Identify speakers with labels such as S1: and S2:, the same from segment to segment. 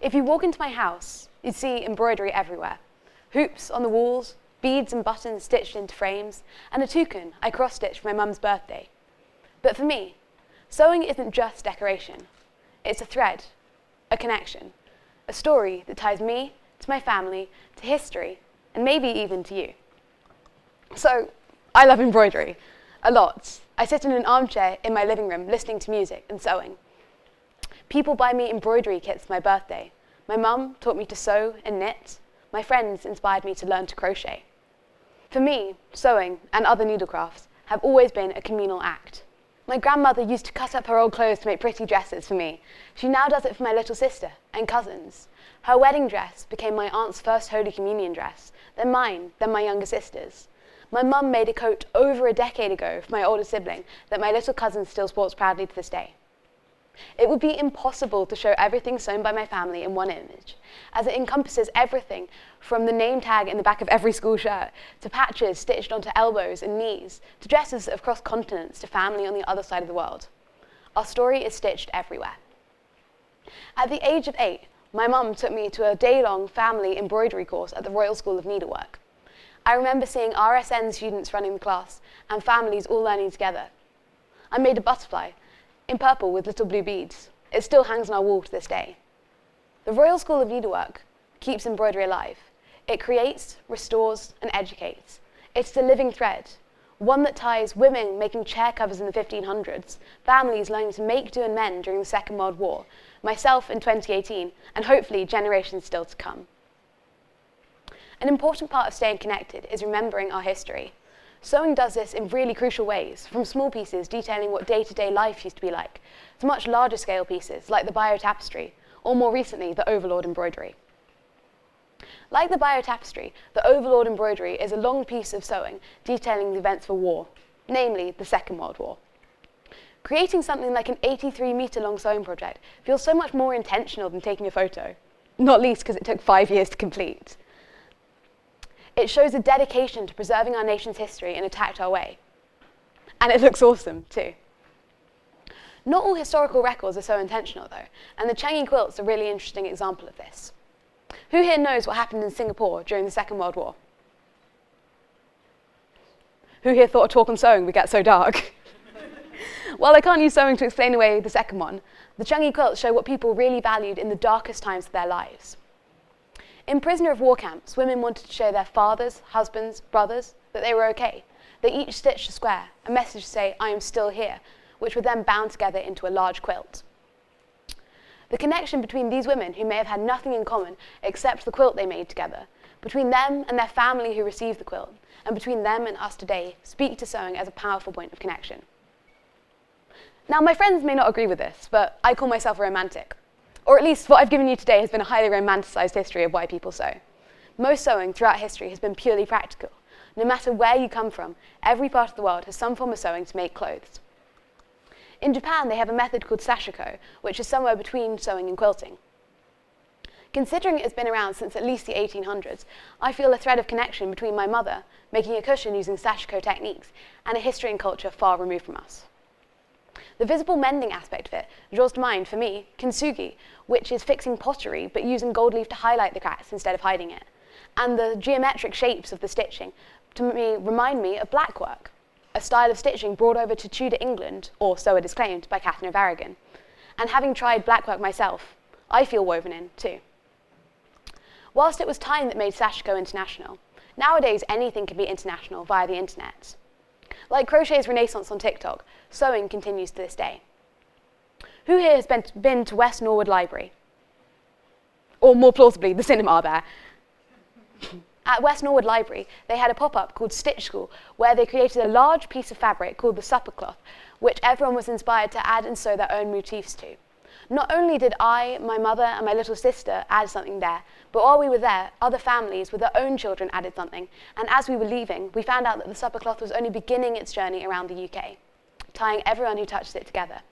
S1: If you walk into my house, you'd see embroidery everywhere. Hoops on the walls, beads and buttons stitched into frames, and a toucan I cross-stitched for my mum's birthday. But for me, sewing isn't just decoration. It's a thread, a connection, a story that ties me to my family, to history, and maybe even to you. So, I love embroidery, a lot. I sit in an armchair in my living room listening to music and sewing. People buy me embroidery kits for my birthday. My mum taught me to sew and knit. My friends inspired me to learn to crochet. For me, sewing and other needlecrafts have always been a communal act. My grandmother used to cut up her old clothes to make pretty dresses for me. She now does it for my little sister and cousins. Her wedding dress became my aunt's first Holy Communion dress, then mine, then my younger sister's. My mum made a coat over a decade ago for my older sibling that my little cousin still sports proudly to this day. It would be impossible to show everything sewn by my family in one image, as it encompasses everything from the name tag in the back of every school shirt, to patches stitched onto elbows and knees, to dresses that have crossed continents to family on the other side of the world. Our story is stitched everywhere. At the age of 8, my mum took me to a day-long family embroidery course at the Royal School of Needlework. I remember seeing RSN students running the class and families all learning together. I made a butterfly in purple with little blue beads. It still hangs on our wall to this day. The Royal School of Needlework keeps embroidery alive. It creates, restores, and educates. It's a living thread, one that ties women making chair covers in the 1500s, families learning to make, do, and mend during the Second World War, myself in 2018, and hopefully generations still to come. An important part of staying connected is remembering our history. Sewing does this in really crucial ways, from small pieces detailing what day-to-day life used to be like, to much larger scale pieces like the bio-tapestry, or more recently, the overlord embroidery. Like the bio-tapestry, the overlord embroidery is a long piece of sewing detailing the events of a war, namely the Second World War. Creating something like an 83-metre-long sewing project feels so much more intentional than taking a photo, not least because it took 5 years to complete. It shows a dedication to preserving our nation's history in a tactile way. And it looks awesome, too. Not all historical records are so intentional, though, and the Changi quilt's a really interesting example of this. Who here knows what happened in Singapore during the Second World War? Who here thought a talk on sewing would get so dark? While I can't use sewing to explain away the second one, the Changi quilts show what people really valued in the darkest times of their lives. In prisoner of war camps, women wanted to show their fathers, husbands, brothers that they were okay. They each stitched a square, a message to say, "I am still here," which were then bound together into a large quilt. The connection between these women, who may have had nothing in common except the quilt they made together, between them and their family who received the quilt, and between them and us today, speak to sewing as a powerful point of connection. Now, my friends may not agree with this, but I call myself a romantic. Or at least what I've given you today has been a highly romanticised history of why people sew. Most sewing throughout history has been purely practical. No matter where you come from, every part of the world has some form of sewing to make clothes. In Japan, they have a method called sashiko, which is somewhere between sewing and quilting. Considering it has been around since at least the 1800s, I feel a thread of connection between my mother, making a cushion using sashiko techniques, and a history and culture far removed from us. The visible mending aspect of it draws to mind, for me, kintsugi, which is fixing pottery but using gold leaf to highlight the cracks instead of hiding it, and the geometric shapes of the stitching remind me of blackwork, a style of stitching brought over to Tudor England, or so it is claimed, by Catherine of Aragon. And having tried blackwork myself, I feel woven in, too. Whilst it was time that made sashiko international, nowadays anything can be international via the internet. Like crochet's renaissance on TikTok, sewing continues to this day. Who here has been to West Norwood Library? Or more plausibly, the cinema there. At West Norwood Library, they had a pop-up called Stitch School, where they created a large piece of fabric called the supper cloth, which everyone was inspired to add and sew their own motifs to. Not only did I, my mother, and my little sister add something there, but while we were there, other families with their own children added something, and as we were leaving, we found out that the supper cloth was only beginning its journey around the UK, tying everyone who touched it together.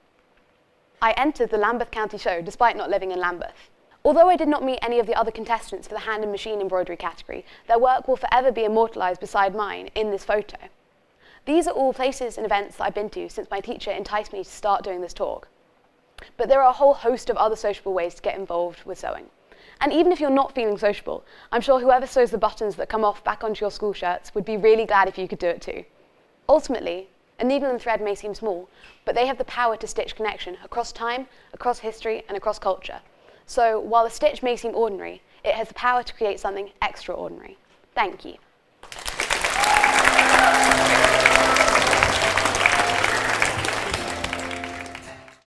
S1: I entered the Lambeth County show despite not living in Lambeth. Although I did not meet any of the other contestants for the hand and machine embroidery category, their work will forever be immortalised beside mine in this photo. These are all places and events that I've been to since my teacher enticed me to start doing this talk. But there are a whole host of other sociable ways to get involved with sewing. And even if you're not feeling sociable, I'm sure whoever sews the buttons that come off back onto your school shirts would be really glad if you could do it too. Ultimately, a needle and thread may seem small, but they have the power to stitch connection across time, across history, and across culture. So while a stitch may seem ordinary, it has the power to create something extraordinary. Thank you.